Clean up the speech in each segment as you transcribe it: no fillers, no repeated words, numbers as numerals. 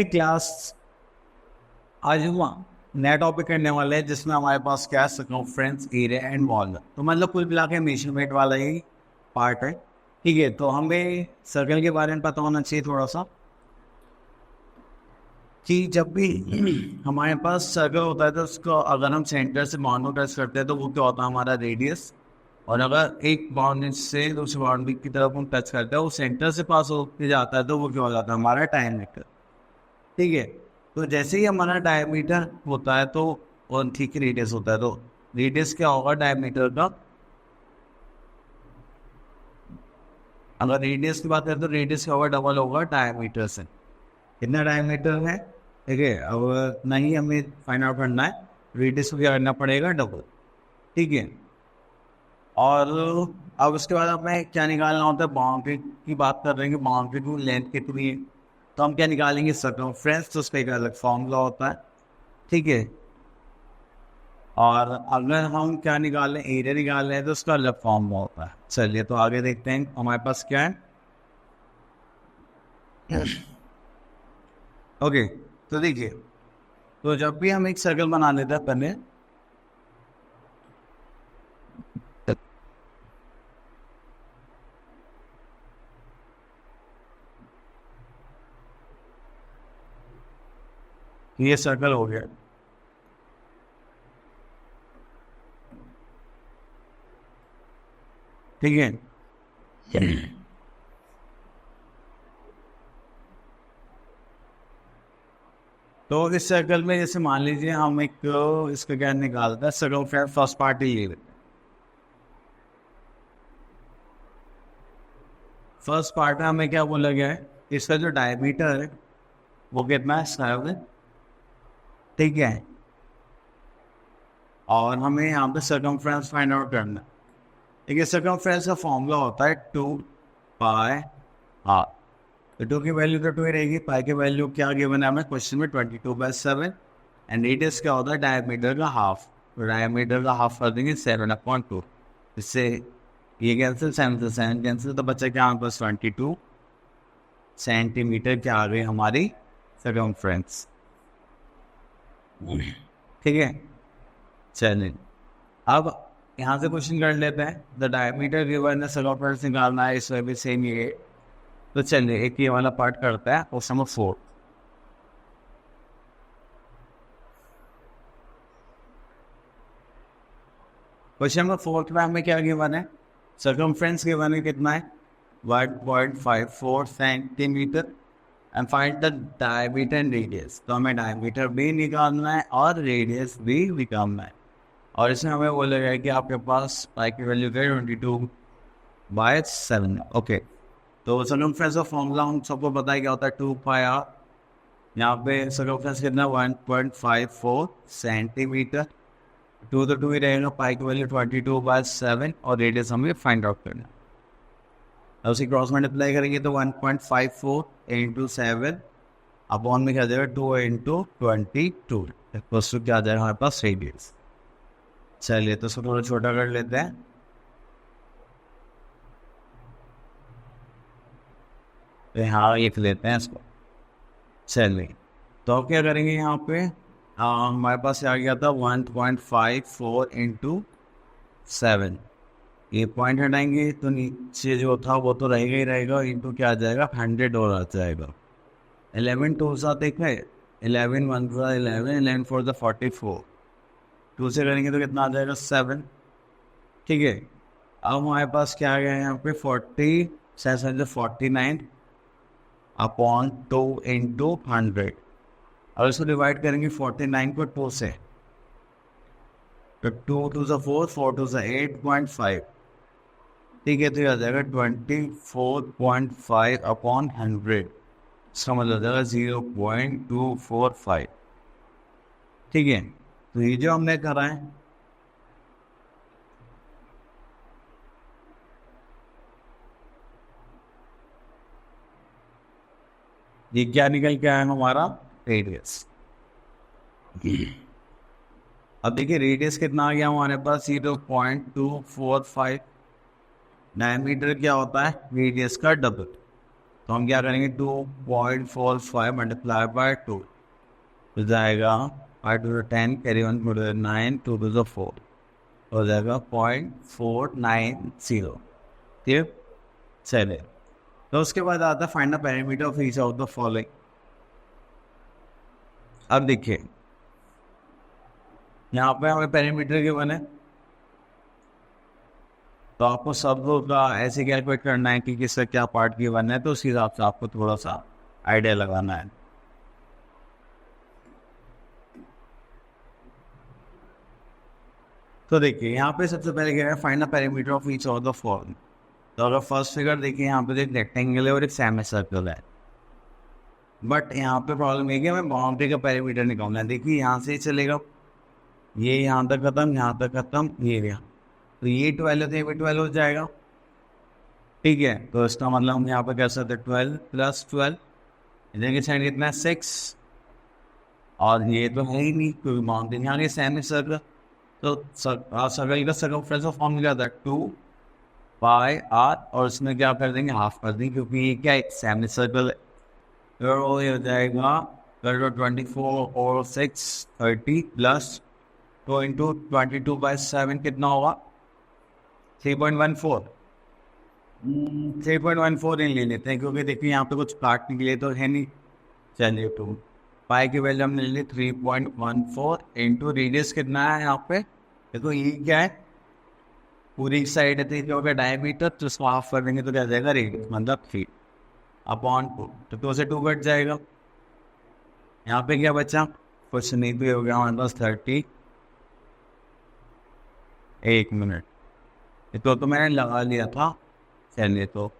Class आज हम नया टॉपिक करने वाले हैं जिसमें हमारे पास क्या है, सर्कमफ्रेंस, एरिया एंड वॉल। तो मतलब कुल मिला के मेजरमेंट वाला ही पार्ट है। ठीक है, तो हमें सर्कल के बारे में पता होना चाहिए थोड़ा सा कि जब भी हमारे पास सर्कल होता है तो उसको अगर हम सेंटर से बाउंड्री टच करते हैं तो वो क्या होता है, हमारा रेडियस। और अगर एक बाउंड्री से दूसरी बाउंड्री की तरफ हम टच करते हैं, वो सेंटर से पास होके जाता है तो वो क्या हो जाता है, हमारा डायमीटर। ठीक है, तो जैसे ही हमारा डायमीटर होता है तो और ठीक रेडियस होता है, तो रेडियस क्या होगा डायमीटर का। अगर रेडियस की बात करें तो रेडियस क्या होगा, डबल होगा डायमीटर से। कितना डायमीटर है, ठीक है। अब नहीं हमें फाइंड आउट करना है, रेडियस को क्या करना पड़ेगा, डबल। ठीक है, और अब उसके बाद हमें क्या निकालना होता है, बाउंड्री की बात कर रहे हैं कि बाउंड्री की लेंथ कितनी है। तो हम क्या निकालेंगे, सर्कमफ्रेंस, तो उसका एक अलग फॉर्मूला होता है। ठीक है, और अगर हम क्या निकालें, एरिया निकाल रहे हैं तो उसका अलग फॉर्मूला होता है। चलिए तो आगे देखते हैं हमारे पास क्या है। ओके, तो देखिए, तो जब भी हम एक सर्कल बना लेते हैं पहले, ये सर्कल हो गया। ठीक है, तो इस सर्कल में जैसे मान लीजिए हम एक इसका क्या निकालते हैं, सर्कमफ्रेंस फर्स्ट पार्ट ही ले लेते हैं। फर्स्ट पार्ट में हमें क्या बोला गया है, इसका जो डायमीटर है वो कितना है, 7। ठीक है, और हमें यहाँ पे सर्कमफ्रेंस फाइंड आउट करना है। ठीक है, सर्कमफ्रेंस का फॉर्मूला होता है 2πr। तो 2 की वैल्यू तो 2 ही रहेगी, पाई की वैल्यू क्या गिवन है हमें क्वेश्चन में, 22/7। एंड रेडियस क्या होता है, डायमीटर का हाफ। तो डायमीटर का हाफ कर देंगे 7/2। इससे ये कैंसिल, 7 से 7 कैंसिल, तो बच्चा क्या हमारे पास 22 सेंटीमीटर क्या आ गई हमारी सर्कमफ्रेंस। ठीक है, चलिए अब यहाँ से क्वेश्चन कर लेते हैं। द डायमीटर गिवन है, सर्कमफ्रेंस निकालना है, इसमें भी सेम ये। तो चलिए एक ये वाला पार्ट करता है, क्वेश्चन नंबर 4। क्वेश्चन नंबर 4 में हमें क्या गिवन है, सर्कमफ्रेंस गिवन है कितना है, 1.54 centimetre. And find the diameter and radius. तो हमें डायमीटर भी निकालना है और रेडियस भी निकालना है। और इसमें हमें बोला गया है कि आपके पास पाई की वैल्यू है 22/7। ओके, तो सर्कमफ्रेंस का फॉर्मूला हम सबको पता है क्या होता है, 2πr। यहाँ पे सर्कमफ्रेंस कितना, 1.54 सेंटीमीटर। 2 तो 2 ही रहेगा, पाई की वैल्यू 22/7, और रेडियस हमें फाइंड आउट करना है। अब उसी क्रॉस मल्टीप्लाई करेंगे तो 1.54 × 7 अपॉन में क्या आ जाएगा, 2 × 22 प्लस टू क्या आ जाएगा हमारे पास, रेडियस। चलिए तो इसको थोड़ा छोटा कर लेते हैं। तो यहाँ लिख लेते हैं इसको। चलिए तो अब क्या करेंगे, यहाँ पे हमारे पास आ गया था 1.54 × 7। ये पॉइंट हटाएंगे तो नीचे जो था वो तो रहेगा ही रहेगा, इंटू क्या आ जाएगा, 100 और आ जाएगा। 11 टू साथ एक है, 11 1 × 11, 11 4 × 44। 2 से करेंगे तो कितना आ जाएगा, 7। ठीक है, अब हमारे पास क्या आ गया है यहाँ पे, 49 अपॉन 2 × 100। और इसको डिवाइड करेंगे 49 को 2 से, तो 2 2 × 4, 4 2 × 8.5। ठीक है, तो ये आ जाएगा 24.5 अपॉन 100। इसका मतलब आ जाएगा 0.245। ठीक है, तो ये जो हमने करा है, ये क्या निकल के आया हमारा, रेडियस। अब देखिए रेडियस कितना आ गया हमारे पास, 0.245। डायमीटर क्या होता है, रेडियस का डबल। तो हम क्या करेंगे 2.45 मल्टीप्लाई बाय 2 हो जाएगा 5 to the 10 carry 1 to the 9 2 to the 4 हो जाएगा 0.490। ठीक, चलिए। तो उसके बाद आता है find the perimeter of each of the following. अब देखिए यहाँ पे हमें पेरीमीटर के बने, तो आपको सब का ऐसे कैलकुलेट करना है कि किसका क्या पार्ट की बनना है, तो उस हिसाब से आपको थोड़ा सा आइडिया लगाना है। तो देखिए यहाँ पे सबसे पहले क्या है, find the perimeter of each of the following. तो अगर फर्स्ट फिगर देखिए यहाँ पे एक रेक्टेंगल है और एक सेमी सर्कल है, बट यहाँ पे प्रॉब्लम है कि हमें बाउंड्री का पेरीमीटर निकालना है। देखिए यहाँ से ही चलेगा, ये यहाँ तक खत्म, यहाँ तक खत्म, ये गया, तो ये 12 है, ये 12 हो जाएगा। ठीक है, तो इसका मतलब हम यहाँ पे कह सकते हैं 12 + 12, इधर की साइड कितना है 6, और ये तो है ही नहीं क्योंकि बाउंड्री यहाँ की सेमी सर्कल, तो सर्कल का सर्कमफ्रेंस का फॉर्म क्या था 2πr, और इसमें क्या कर देंगे हाफ कर देंगे क्योंकि ये क्या एक सेमी सर्कल है। तो ये हो जाएगा 24 और 6 30 + 2 × 22/7 कितना होगा 3.14। 3.14 ले लेते हैं क्योंकि देखिए यहाँ पे कुछ काटने के लिए तो है नहीं। चलिए 2 पाई की वैल्यू हमने ले ली 3.14 इंटू रेडियस कितना है यहाँ पे, देखो ये क्या है पूरी साइड है, तो क्या होगा डायमीटर, तो इसको हाफ कर देंगे तो क्या जाएगा रेडियस मतलब 3 अपॉन 2, तो 2 से 2 कट जाएगा। यहाँ पे क्या बचा कुछ नहीं, तो हो गया हमारे पास 30। 1 मिनट, तो मैंने लगा लिया था। चलिए तो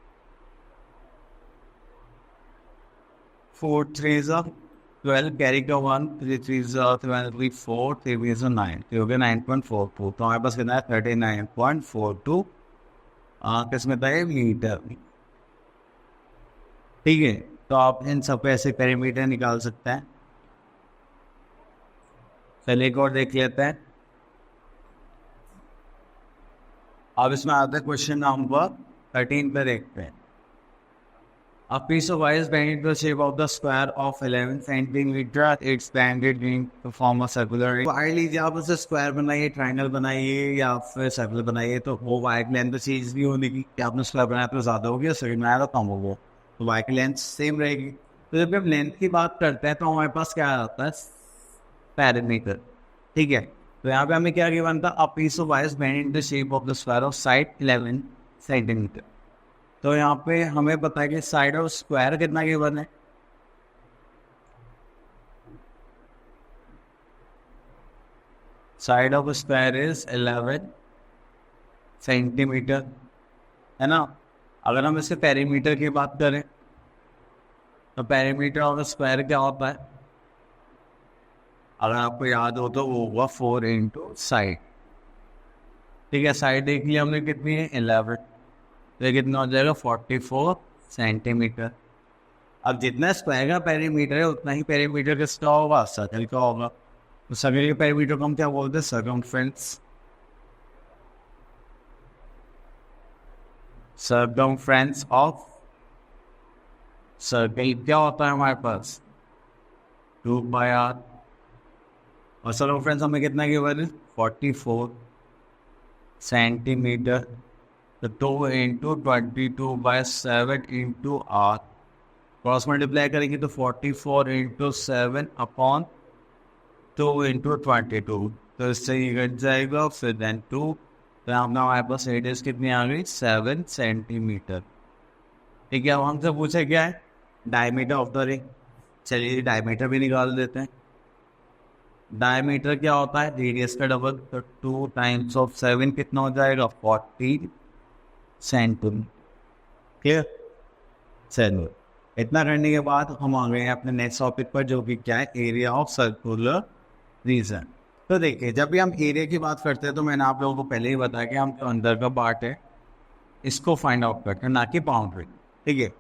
4 3 12 कैरी का 1 3 3 12 3 4 3 9, तो हो गया 9.42। तो हमारे पास कितना है 39.42 किसमें था ये मीटर। ठीक है, तो आप इन सब पे ऐसे पेरीमीटर निकाल सकते हैं। चलिए एक और देख लेते हैं। अब इसमें आता है क्वेश्चन नंबर 13 पे देखते हैं। A piece of wire is bent into the shape of the square of 11 centimeter. It's bended in to form a circular ring. Wire लीजिए, आप उसे स्क्वायर बनाइए, ट्राइंगल बनाइए या फिर सर्कल बनाइए, तो वो वायर की लेंथ तो चीज़ भी होने की कि आपने स्क्वायर बनाया तो ज़्यादा होगी और सर्कल बनाया तो कम होगा, तो वायर की लेंथ सेम रहेगी। तो जब हम लेंथ की बात करते हैं तो हमारे पास क्या आता है पैरामीटर। ठीक है, तो यहाँ पे हमें क्या गिवन था, a piece of wire is bent in the shape of the square of side 11 centimetre. तो यहाँ पे हमें पता है कि साइड ऑफ स्क्वायर कितना गिवन है, side of square is 11 centimetre, है ना। अगर हम इसके पेरीमीटर की बात करें तो पेरीमीटर ऑफ स्क्वायर क्या होता है, अगर आपको याद हो तो वो होगा 4 × साइड। ठीक है, साइड देख लिया हमने कितनी है 11, तो ये कितना हो जाएगा 44 सेंटीमीटर। अब जितना स्क्वायर का पेरीमीटर है उतना ही पेरीमीटर किसका होगा सर्कल का होगा। तो सर्कल के पेरीमीटर को हम क्या बोलते हैं सर्कमफ्रेंस। सर्कमफ्रेंस ऑफ सर्कल क्या होता है हमारे पास 2πr, और सर्कमफ्रेंस हमें कितना गिवन है 44 सेंटीमीटर। तो 2 × 22/7 × r, क्रॉस मल्टीप्लाई करेंगे तो 44 × 7 अपॉन 2 × 22, तो इससे ये कट जाएगा फिर देन 2, तो यहाँ पे हमारे पास रेडियस कितनी आ गई 7 सेंटीमीटर। ठीक है, अब हमसे पूछे क्या है डायमीटर ऑफ द रिंग। चलिए डायमीटर भी निकाल देते हैं। डायमीटर क्या होता है रेडियस का डबल, तो 2 × 7 कितना हो जाएगा 40 सेंटीमीटर। क्लियर, चलो इतना करने के बाद हम आ गए हैं अपने नेक्स्ट टॉपिक पर, जो कि क्या है एरिया ऑफ सर्कुलर रीजन। तो देखिए जब भी हम एरिया की बात करते हैं तो मैंने आप लोगों को पहले ही बताया कि हम जो अंदर का पार्ट है इसको फाइंड आउट करते हैं, ना कि बाउंड्री। ठीक है,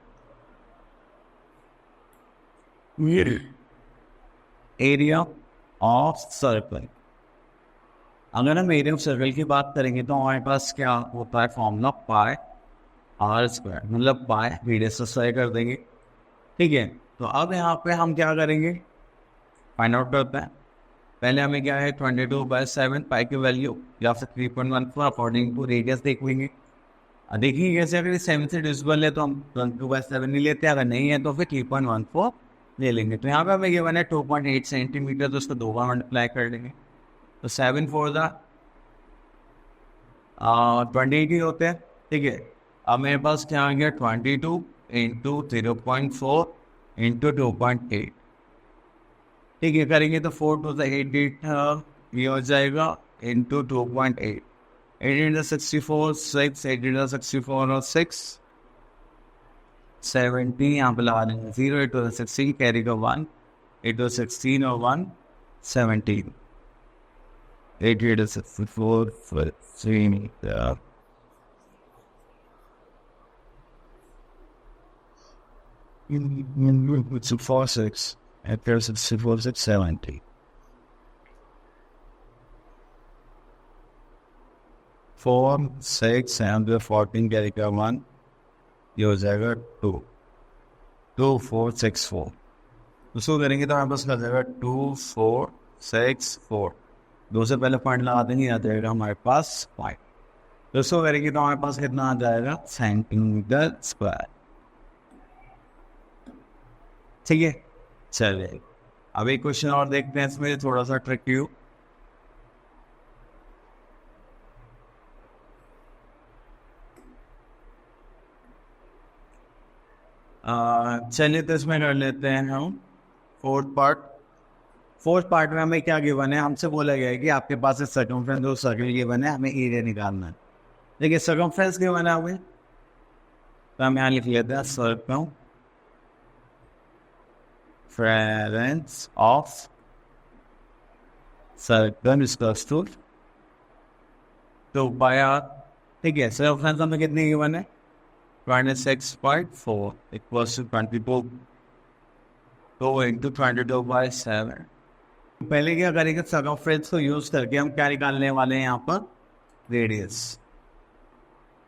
एरिया ऑफ सर्कल, अगर हम एरिया ऑफ सर्कल की बात करेंगे तो हमारे पास क्या होता है फॉर्मूला पाई आर स्क्वायर, मतलब पाई रेडियस स्क्वायर कर देंगे। ठीक है, तो अब यहाँ पे हम क्या करेंगे, फाइंड आउट करते हैं। पहले हमें क्या है 22/7 पाई की वैल्यू या फिर 3.14 अकॉर्डिंग टू रेडियस देख लेंगे। देखिए कैसे, अगर 7 से डिविजिबल है तो हम 22/7 नहीं लेते, अगर नहीं है तो फिर 3.14 ले लेंगे। तो यहाँ पे हमें गिवन है 2.8 सेंटीमीटर, तो उसको 2 बार मल्टीप्लाई कर लेंगे। तो 7 4 28 ही होते हैं। ठीक है, अब मेरे पास क्या आ गया 22 इंटू 0.4 इंटू 2.8। ठीक है, करेंगे तो 4 to the 8 ये हो जाएगा इंटू 2.8, 8 into 64 6, 8 into 64 और 6 70, यहाँ पे लगा देंगे 0, 8 to the 16 कैरी का 1, 8 to 16 और 1 17, 8 to 64 3 it's a 4 6 and there's 64 6 70 4 6 and 14 carry का 1, ये हो जाएगा 2 2 4 6 4। उसको करेंगे तो हमारे पास आ जाएगा 2 4 6 4, 2 से पहले पॉइंट लगा देंगे, आ जाएगा हमारे पास 5। तो उसको करेंगे तो हमारे पास कितना आ जाएगा सेंटीमीटर स्क्वायर। ठीक है, चलिए अब एक क्वेश्चन और देखते हैं, इसमें थोड़ा सा ट्रिकी हो। चलिए तो इसमें कर लेते हैं हम फोर्थ पार्ट में हमें क्या गिवन है, हमसे बोला गया है कि आपके पास एक सर्कमफ्रेंस और सर्कल गिवन है, हमें एरिया निकालना है। देखिए सर्कमफ्रेंस गिवन है हमें, तो हम यहाँ लिख लेते हैं circumference of circle equals to 2 pi r। ठीक है, सर्कमफ्रेंस हमें कितनी गिवन है 26.4 इक्वल्स टू 22 इंटू 22/7। पहले क्या करेंगे, सर्कमफ्रेंस को यूज करके हम क्या निकालने वाले हैं यहाँ पर, रेडियस।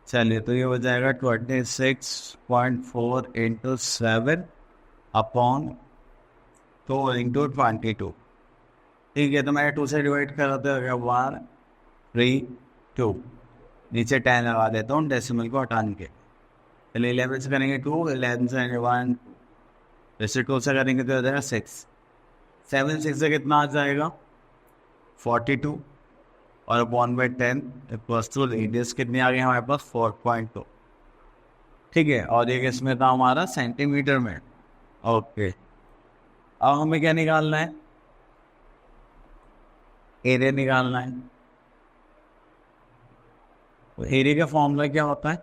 चलिए तो ये हो जाएगा 26.4 इंटू 7 अपॉन 2 इंटू 22। ठीक है, तो मैंने 2 से डिवाइड करा तो 1 3 2, नीचे 10 लगा देता हूँ डेसिमल को हटाने के। चलिए 11 से करेंगे 2, 11 से 1, जैसे 2 से करेंगे तो हो जाएगा 6, 7 6 से कितना आ जाएगा 42 और 1/10 इक्वल्स टू रेडियस कितनी आ गई हमारे पास 4.2। ठीक है, और एक इसमें था हमारा सेंटीमीटर में। ओके, अब हमें क्या निकालना है, एरिया निकालना है। तो एरिया का फॉर्मूला क्या होता है,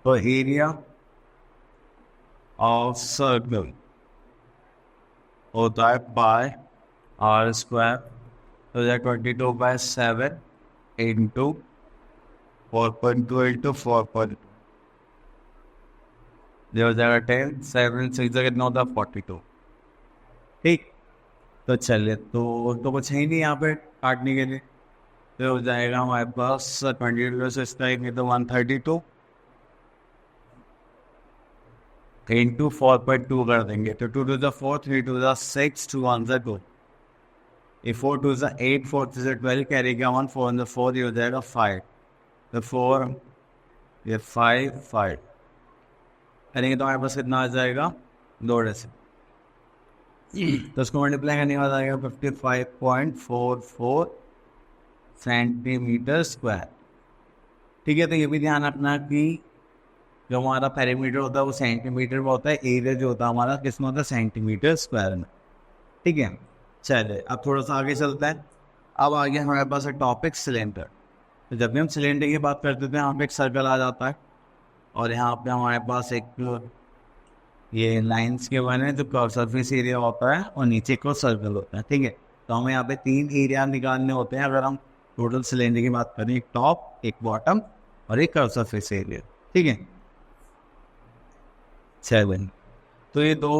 तो एरिया ऑफ सर्कल होता है पाई r स्क्वायर, तो 22/7 इंटू 4.2 इंटू 4.2, जो हो जाएगा 10, 7 6 कितना होता है 42। ठीक, तो चलिए तो कुछ है ही नहीं यहाँ पे काटने के लिए, तो हो जाएगा हमारे पास 22 से इसका तो 132 इंटू 4.2 कर देंगे, तो 2 to the 4 3 to the 6 2 1 से 2, ये 4 to the 8 4 to the 12 carry का 1 4 on the 4, ये हो जाएगा 5, तो 4 ये 5 5 करेंगे तो हमारे पास कितना आ जाएगा 2 डेसिमल, तो उसको मल्टीप्लाई करने के बाद आएगा 55.44 सेंटीमीटर स्क्वायर। ठीक है, तो ये भी ध्यान रखना कि जो हमारा पेरीमीटर होता है वो सेंटीमीटर में होता है, एरिया जो होता है हमारा किसमें होता है सेंटीमीटर स्क्वायर में। ठीक है, चलिए अब थोड़ा सा आगे चलता है। अब आगे हमारे पास है टॉपिक सिलेंडर। तो जब भी हम सिलेंडर की बात करते थे यहाँ पे एक सर्कल आ जाता है, और यहाँ पे हमारे पास एक ये लाइंस के बने जो कर्व सरफेस एरिया होता है और नीचे को सर्कल होता है। ठीक है, तो हमें यहाँ पे 3 एरिया निकालने होते हैं अगर हम टोटल सिलेंडर की बात करें, एक टॉप एक बॉटम और एक कर्व सरफेस एरिया। ठीक है, 7 तो ये दो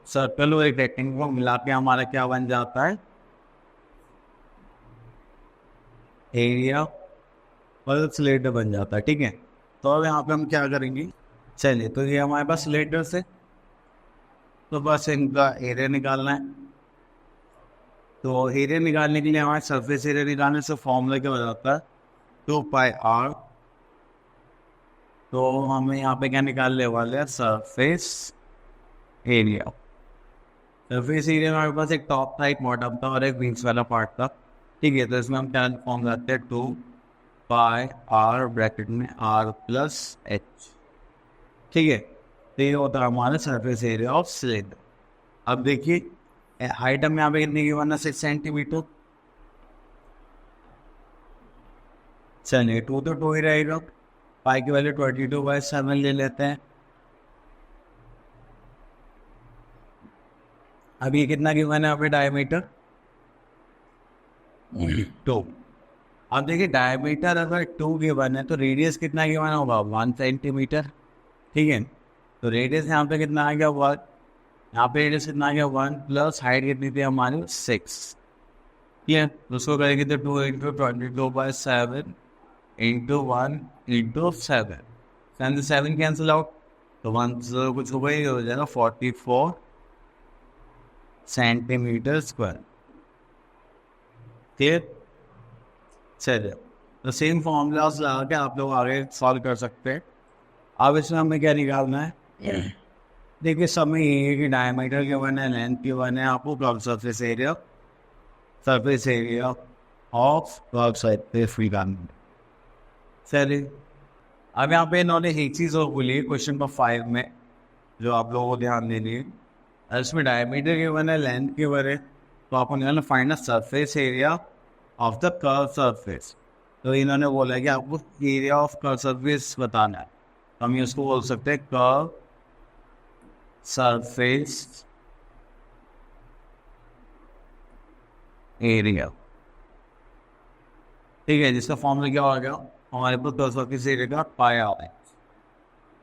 सर्कल और एक रेक्टेंगल को मिला के हमारा क्या बन जाता है, एरिया मतलब सिलेंडर बन जाता है। ठीक है, तो अब यहाँ पे हम क्या करेंगे, चलिए तो ये हमारे पास सिलेंडर से, तो बस इनका एरिया निकालना है। तो एरिया निकालने के लिए हमारे सरफेस एरिया निकालने से फॉर्मूला क्या हो जाता है, 2πr। तो हमें यहाँ पे क्या निकालने वाले हैं, सरफेस एरिया। सरफेस एरिया में हमारे पास एक टॉप था, एक बॉटम था और एक बीच वाला पार्ट था। ठीक है, तो इसमें हम क्या फॉर्म करते हैं, 2πr ब्रैकेट में r+h। ठीक है, तो ये होता है हमारा सरफेस एरिया ऑफ सिलेंडर। अब देखिए हाइट हम यहाँ पे कितनी की वरना 6 सेंटीमीटर। चलिए 2 तो 2 ही रहेगा, पाई की वैल्यू 22/7 ले लेते हैं। अब ये कितना गिवन है अभी, डायमीटर 2। अब देखिए डायमीटर अगर 2 गिवन है तो रेडियस कितना गिवन होगा, 1 सेंटीमीटर। ठीक है, तो रेडियस यहाँ पे कितना आ गया, 1। यहाँ पे रेडियस कितना आ गया, 1 प्लस हाइट कितनी थी हमारी, 6। ठीक है, तो उसको करेंगे तो 2 × 22/7 × 1 × 7, 7 कैंसिल आउट, तो 1 कुछ हो गई हो जाएगा 44 सेंटीमीटर स्क्वायर। ठीक, चलिए तो सेम फॉर्मूलाज लगा के आप लोग आगे सॉल्व कर सकते हैं। अब इसमें हमें क्या निकालना है, देखिए सब में ये है कि डायमीटर के वन है, लेंथ के वन है, आपको curve surface area of curve surface निकालना है। चलिए अब यहाँ पे इन्होंने एक चीज़ और बोली क्वेश्चन नंबर 5 में, जो आप लोगों को ध्यान देनी है। इसमें डायमीटर के वन है, लेंथ के वन है, तो आपको निकालना find the surface area of the curve surface. तो इन्होंने बोला कि आपको एरिया ऑफ कर्व सरफेस बताना है, तो हम इसको बोल सकते हैं कर्व सरफेस एरिया। ठीक है, जिसका फॉर्मूला क्या हो गया हमारे पास, कर्व सरफेस एरिया का πr,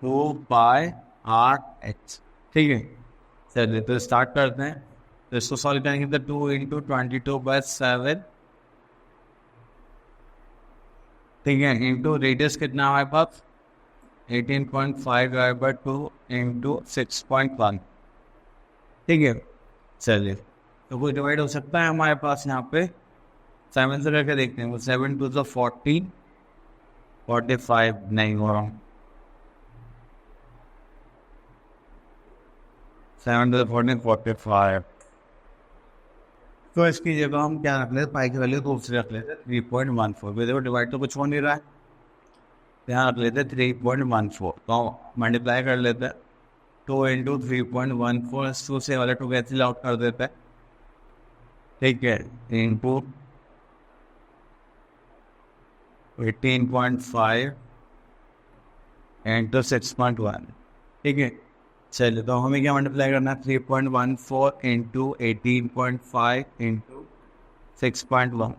2πr/h। ठीक है, चलिए तो स्टार्ट करते हैं। तो इसको सॉल्व करेंगे तो 2 × 22/7, ठीक है, इंटू रेडियस कितना हमारे पास 18.5/2 × 6.1। ठीक है, चलिए तो कोई डिवाइड हो सकता है हमारे पास यहाँ पे, 7 से करके देखते हैं। 7 × 2 = 14, 45 नहीं हो रहा, 7 × 2 = 14, 45। तो इसकी जगह हम क्या रख लेते, पाई की वैल्यू दूसरी रख लेते 3.14। देखो डिवाइड तो कुछ हो नहीं रहा है, यहाँ रख लेते 3.14, तो मल्टीप्लाई कर लेते हैं। 2 × 3.14, 2 से वाले 2 कैंसिल आउट कर देते हैं। ठीक है, इंटू 18.5 × 6.1। ठीक है, चलिए तो हमें क्या मल्टीप्लाई करना है, 3.14 × 18.5 × 6.1।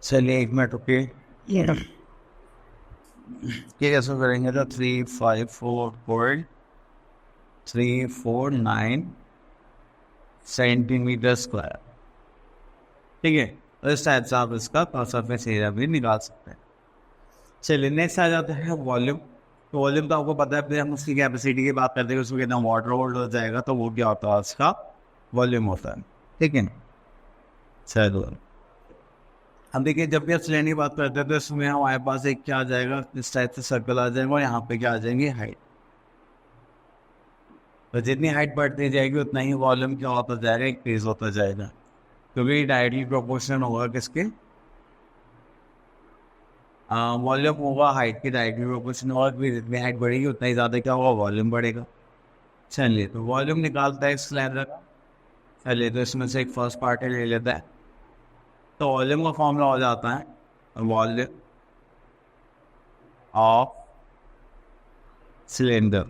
चलिए 1 मिनट रुकिए, ये कैसे करेंगे, तो 354.349 सेंटीमीटर स्क्वायर। ठीक है, तो इस टाइप से आप इसका सरफेस एरिया भी निकाल सकते हैं। चलिए नेक्स्ट आ जाते हैं वॉल्यूम। तो वॉल्यूम तो आपको पता है, हम उसकी कैपेसिटी की बात करते हैं, उसमें कितना वाटर होल्ड हो जाएगा, तो वो क्या होता है, उसका वॉल्यूम होता है। ठीक है, चलो अब देखिए जब भी आप सिलेंडर की बात करते हैं तो इसमें हमारे पास एक क्या आ जाएगा, इस टाइप से सर्कल आ जाएगा और यहाँ पे क्या आ जाएंगे, हाइट। तो जितनी हाइट बढ़ती जाएगी उतना ही वॉल्यूम क्या होता जाएगा, इंक्रीज होता जाएगा, क्योंकि डायरेक्टली प्रोपोर्शनल होगा किसके, वॉल्यूम होगा हाइट की डायरेक्टली प्रोपोर्शनल, और भी जितनी हाइट बढ़ेगी उतना ही ज़्यादा क्या होगा, वॉल्यूम बढ़ेगा। चलिए तो वॉल्यूम निकालता है सिलेंडर का। चलिए तो इसमें से एक फर्स्ट पार्ट ले लेता है। तो वॉल्यूम का फॉर्मूला हो जाता है, volume of cylinder.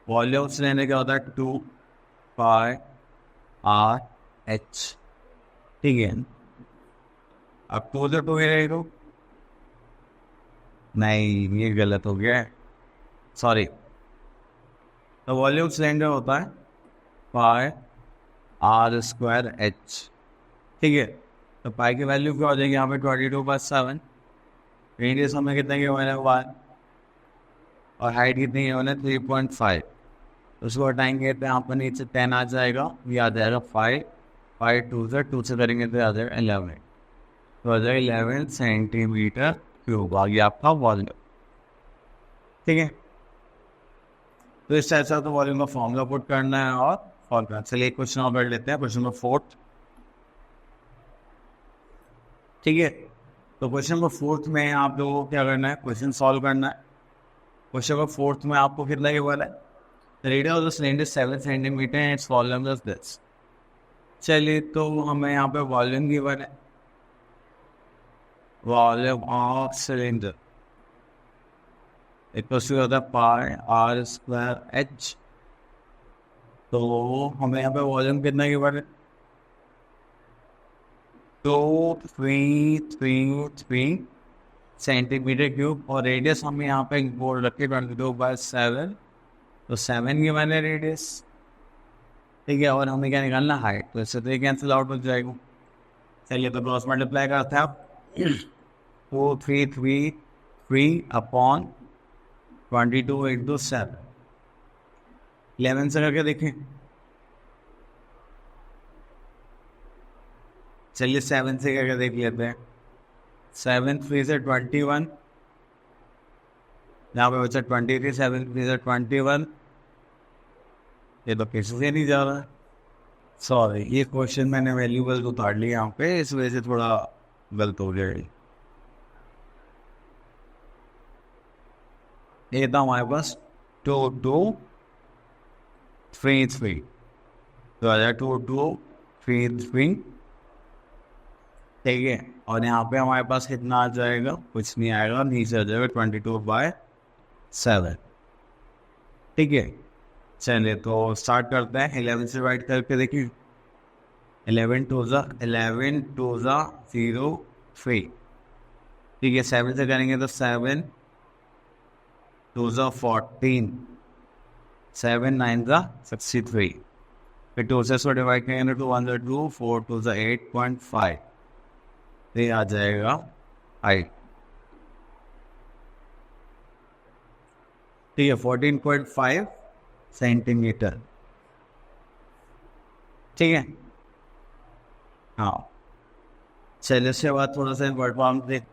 Volume cylinder क्या होता है, 2πr/h। ठीक है, अब 2 से 2 ही रहेगा, नहीं ये गलत हो गया है, सॉरी तो वॉल्यूम सिलेंडर होता है पाई आर स्क्वायर एच, ठीक है। तो पाई की वैल्यू क्या हो जाएगी यहाँ पे 22/7, रेडियस हमें कितने की होने 1 और हाइट कितनी है होने 3.5। उसको हटाएंगे तो यहाँ पर नीचे 10 आ जाएगा, ये आ जाएगा 5, 5 2 से करेंगे तो आ जाएगा 11, तो आ जाएगा 11 सेंटीमीटर क्यूब आ गया आपका वॉल्यूम, ठीक है। तो इस टाइप से तो वॉल्यूम का फॉर्मूला पुट करना है और सॉल्व करना। चलिए एक क्वेश्चन और कर लेते हैं, क्वेश्चन नंबर 4, ठीक है। तो क्वेश्चन नंबर 4 में आप लोगों को क्या करना है, क्वेश्चन सॉल्व करना है। क्वेश्चन नंबर 4 में आपको कितना के बोला है, radius of the cylinder 7 centimetre and its volume is this. चलिए तो हमें यहाँ पे वॉल्यूम गिवन है, volume of cylinder equal to होता है पाई आर स्क्वायर एच। तो हमें यहाँ पे वॉल्यूम कितना गिवन है 2333 सेंटीमीटर क्यूब, और रेडियस हमें यहाँ पे बोर्ड रखे 22/7, तो 7 गिवन है रेडियस, ठीक है। और हमें क्या निकालना हाइट, तो इससे तो ये कैंसिल आउट हो जाएगा। चलिए तो क्रॉस मल्टीप्लाई करते हैं आप 4333 अपॉन 22 इंटू 7, 11 से करके देखें। चलिए 7 से करके देख लेते हैं। 7 3 से 21, यहाँ पे बचा 23, 7 3 से 21, ये तो किसी से नहीं जा रहा, सॉरी ये क्वेश्चन मैंने वैल्यूबल उतार लिया यहाँ पे, इस वजह से थोड़ा गलत हो गया। ये था हमारे पास 2233, तो आ जाए 2233, ठीक है। और यहाँ पे हमारे पास कितना आ जाएगा, कुछ नहीं आएगा, नीचे आ जाएगा 22/7, ठीक है। चलिए तो स्टार्ट करते हैं, 11 से राइट करके देखिए, 11 2 ज़ा 0 3, ठीक है। 7 से करेंगे तो 7 2 ज़ा 14, 7 9 ज़ा 63, फिर 2 से इसको डिवाइड करेंगे तो 1 ज़ा 2, 4 2 ज़ा 8.5, ये आ जाएगा हाइट, ठीक है 14.5 सेंटीमीटर, ठीक है। हाँ चलिए उसके बाद थोड़ा सा वर्ड फॉर्म देख,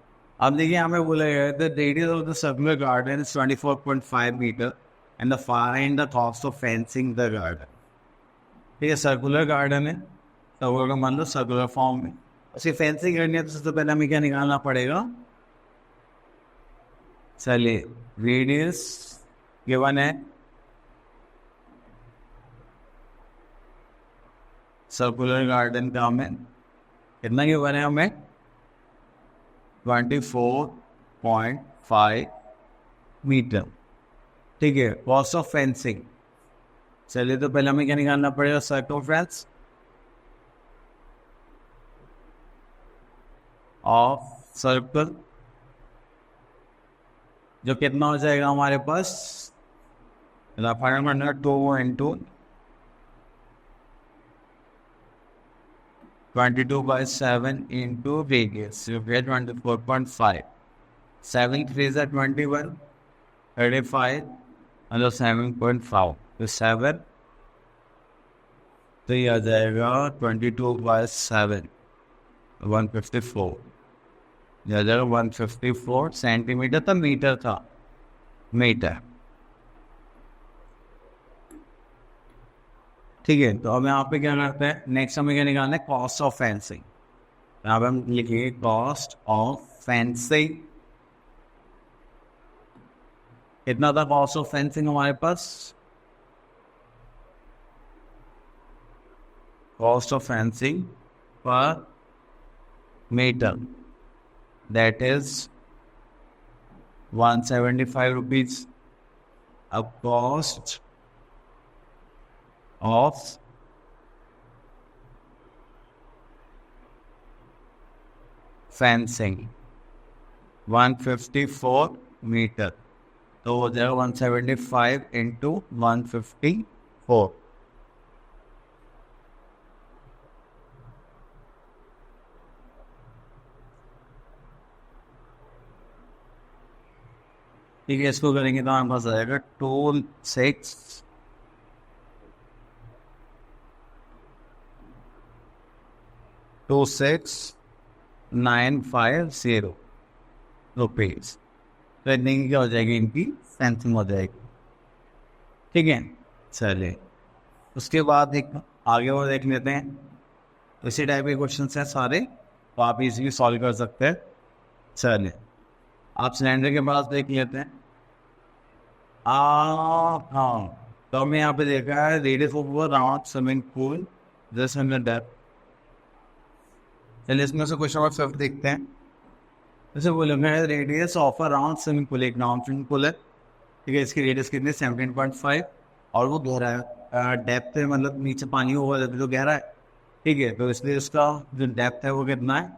अब देखिए हमें बोला गया है the radius of the circular garden is 24.5 metre and the find the cost of fencing the garden, ठीक है। सर्कुलर गार्डन है, सर्कुलर का मान लो सर्कुलर फॉर्म में, उसकी फेंसिंग करनी है तो सबसे पहले हमें क्या निकालना पड़ेगा, चलिए रेडियस गिवन है सर्कुलर गार्डन का, हमें कितना गिवन है, हमें 24.5 मीटर, ठीक है। कॉस्ट ऑफ फेंसिंग, चलिए तो पहले हमें क्या निकालना पड़ेगा, सर्कमफ्रेंस ऑफ सर्कल, जो कितना हो जाएगा हमारे पास 2 into 22/7 into radius, you get 24.5, 7 3 ज़ा 21, 35 मतलब 7.5, तो 7, तो ये आ जाएगा 22/7 154, ये आ जाएगा 154 सेंटीमीटर, था मीटर था, मीटर, ठीक है। तो अब यहाँ पे क्या करते हैं, नेक्स्ट हमें क्या निकालना है, कॉस्ट ऑफ फेंसिंग, यहाँ पे हम लिखेंगे कॉस्ट ऑफ फेंसिंग, कितना था कॉस्ट ऑफ फेंसिंग हमारे पास, कॉस्ट ऑफ फेंसिंग पर मीटर दैट इज 175 रुपीज। अब कॉस्ट ऑफ फेंसिंग 154 मीटर, तो हो जाएगा 175 इंटू 154। ठीक है, इसको करेंगे तो हमारे पास आ जाएगा 26,950 रुपीज। तो इतने की क्या हो जाएगी, इनकी सेंसिंग हो जाएगी। ठीक है, चलिए उसके बाद एक आगे और देख लेते हैं। इसी टाइप के क्वेश्चन हैं सारे, तो आप इजीली सॉल्व कर सकते हैं। चलिए आप सिलेंडर के पास देख लेते हैं। हाँ, तो हमें यहाँ पे देखा है radius of round swimming pool this under depth. चलिए इसमें से क्वेश्चन नंबर 5 देखते हैं। जैसे बोलेंगे radius of a round swimming pool, एक राउंड स्विमिंग पूल है, ठीक है। इसकी रेडियस कितनी है 17.5 और वो गहरा है। डेप्थ है, मतलब नीचे पानी होगा जब तो गहरा है, ठीक है। तो इसलिए इसका जो डेप्थ है वो कितना है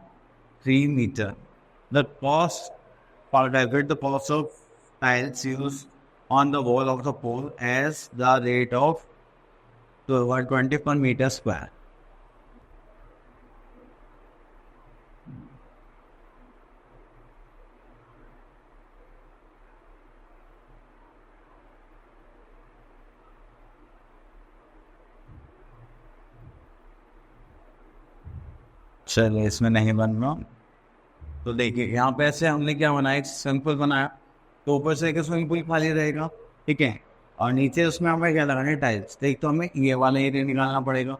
3 metre. The cost for calculate the cost of tiles use on the wall of the pole as the rate of 120 per metre square. चलिए इसमें नहीं बन रहा, तो देखिए यहाँ पे ऐसे हमने क्या बनाया, एक स्विमिंग पूल बनाया। तो ऊपर से एक स्विमिंग पूल खाली रहेगा, ठीक है। और नीचे उसमें हमें क्या लगाना है, टाइल्स। तो एक तो हमें ये वाला एरिया निकालना पड़ेगा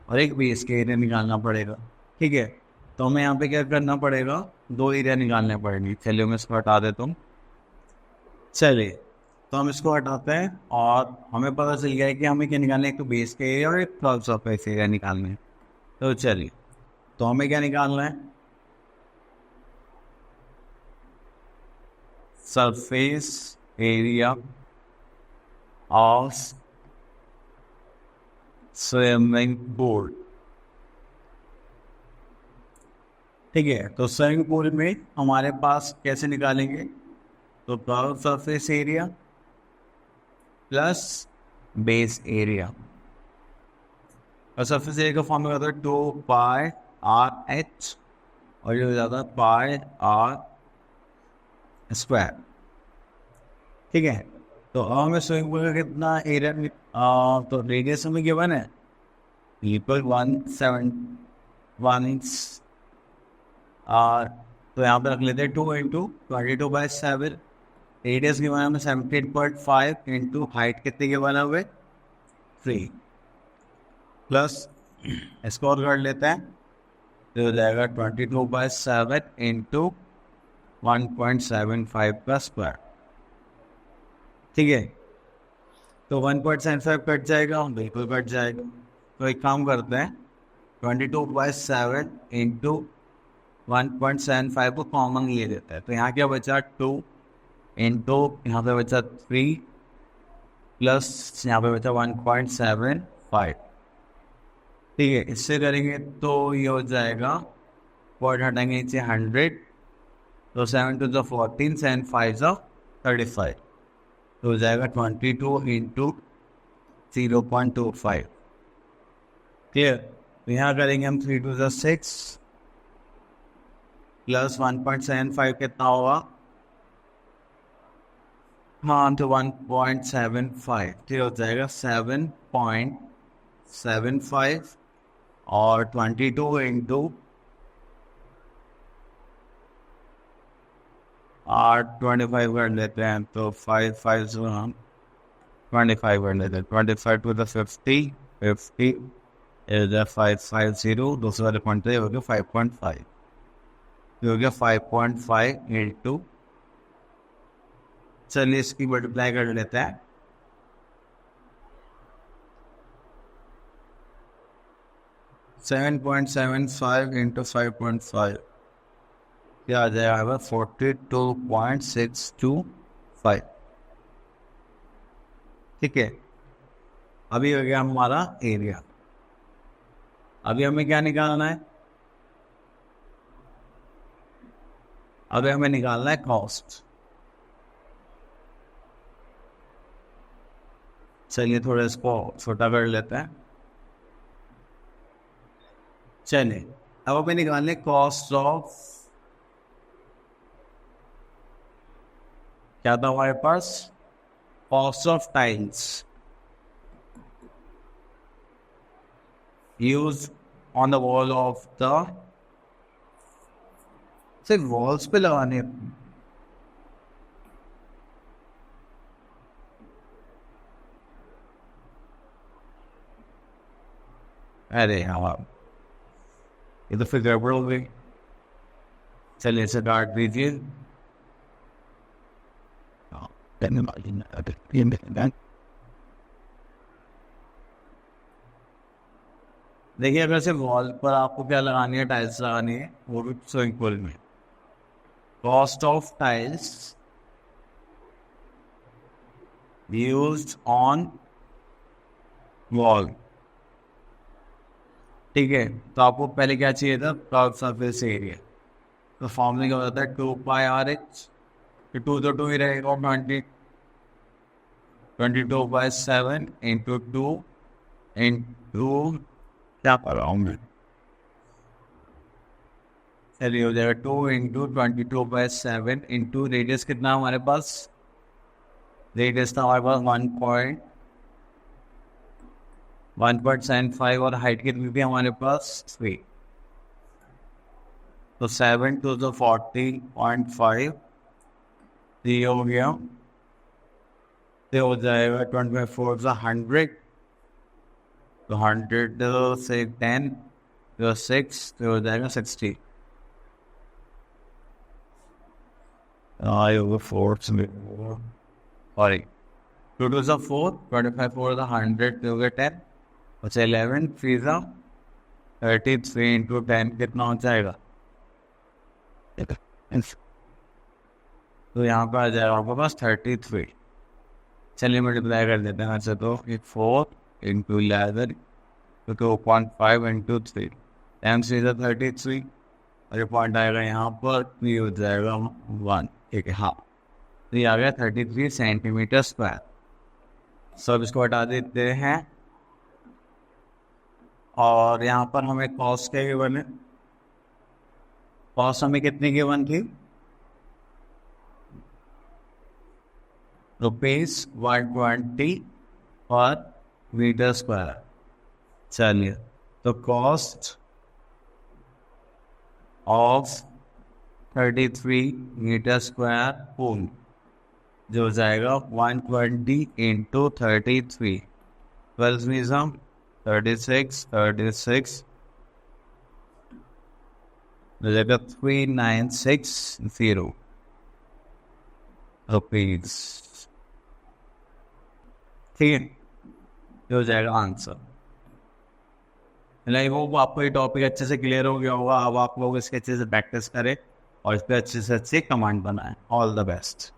और एक बेस के एरिया निकालना पड़ेगा, ठीक है। तो हमें यहाँ पे क्या करना पड़ेगा, 2 एरिया निकालने पड़ेंगे। चलिए मैं इसको हटा देता हूँ। चलिए तो हम इसको हटाते हैं और हमें पता चल गया है कि हमें क्या निकालना है, एक तो बेस का एरिया और एक फ्लॉर सरफेस एरिया निकालना है। तो चलिए, तो हमें क्या निकालना है, surface area of swimming pool, ठीक है। तो स्विमिंग पूल में हमारे पास कैसे निकालेंगे, तो curve surface area plus base area. और सरफेस एरिया का फॉर्मूला होता है 2πr/h और ये हो जाता है πr², ठीक है। तो अब हमें स्विमिंग पूल का कितना एरिया, तो रेडियस हमें गिवन है इक्वल 171। तो यहाँ पे रख लेते हैं 2 इंटू 22/7। रेडियस गिवन है हमें 17.5 इंटू हाइट कितने के बना हुए 3 प्लस इसको और कर लेते हैं, तो हो जाएगा 22/7 इंटू 1.75 का स्क्वायर, ठीक है। तो 1.75 कट जाएगा, बिल्कुल कट जाएगा। तो एक काम करते हैं, 22/7 इंटू 1.75 को कॉमन ले देता है। तो यहाँ क्या बचा 2 इंटू यहाँ पे बचा 3 प्लस यहाँ पे बचा 1.75, ठीक है। इससे करेंगे तो ये हो जाएगा, पॉइंट हटाएंगे नीचे 100, तो 7 to the 14, 7 5 35, तो हो जाएगा 22 इंटू 0.25, क्लियर। तो यहाँ करेंगे हम 3 to the 6 प्लस 1.75 कितना होगा, हाँ तो 1.75, ठीक हो जाएगा 7.75 और 22 इंटू 25 कर लेते हैं, तो 5 5 हम 25 कर लेते हैं। 25 to the 50 इज 550, दूसरे वाले पॉइंट पे हो गया 5.5, हो गया 5.5 इंटू, चलिए इसकी मल्टीप्लाई कर लेते हैं। सेवन 7.75 इंटू 5.5 क्या आ जाएगा 42.625, ठीक है। अभी हो गया हमारा एरिया। अभी हमें क्या निकालना है, अभी हमें निकालना है कॉस्ट। चलिए थोड़ा इसको छोटा कर लेते हैं। चलिए अब हमें निकालने कॉस्ट ऑफ, क्या था हमारे पास, cost of tiles use on the wall of the, सिर्फ वॉल्स पे लगाने, अरे हाँ ये तो फिर गड़बड़ हो गई। चलिए इसे काट दीजिए। देखिए अगर सिर्फ वॉल पर आपको क्या लगानी है, टाइल्स लगानी है, वो भी स्विमिंग पूल में, cost of tiles used on wall. ठीक है, तो आपको पहले क्या चाहिए था, कर्व सरफेस एरिया। तो फॉर्मूला क्या होता है, 2πr(h), 2 तो 2 ही रहेगा, 22/7 इंटू 2 इंटू, क्या कर रहा हूँ मैं, चलिए हो जाएगा 2 इंटू 22/7 इंटू रेडियस कितना हमारे पास, रेडियस था हमारे पास 1.75 और हाइट कितनी थी हमारे पास 3, तो 7 to the 40.5, ये हो गया, ये हो जाएगा 24 to 100, तो 100 से 10 तो 6, तो हो जाएगा 60, over 4 sorry 2 to the 4, 25 4 to 100 तो हो गया 10, अच्छा 11 3 to 33 इंटू 10 कितना हो जाएगा, तो यहाँ पर आ जाएगा आपके पास 33। चलिए मल्टीप्लाई कर देते हैं वैसे तो, 4 इंटू 11 तो 2.5 इंटू 3 टाइम से 33, और ये पॉइंट आएगा यहाँ पर, तो ये हो जाएगा 1, ठीक है हाँ, तो ये आ गया 33 सेंटीमीटर स्क्वायर। सब इसको हटा देते हैं, और यहाँ पर हमें कॉस्ट क्या गिवन है, कॉस्ट हमें कितनी गिवन थी, ₹120 पर मीटर स्क्वायर। चलिए तो cost of 33 metre square pool जो हो जाएगा 120 इंटू 33, 12 निज़ाम 36 हो जाएगा 3960 रुपीज। ठीक है, ये हो जाएगा आंसर। नहीं वो आपको ये टॉपिक अच्छे से क्लियर हो गया होगा, अब आप लोग इसके अच्छे से प्रैक्टिस करें और इस पर अच्छे से अच्छी कमांड बनाएं। All the best.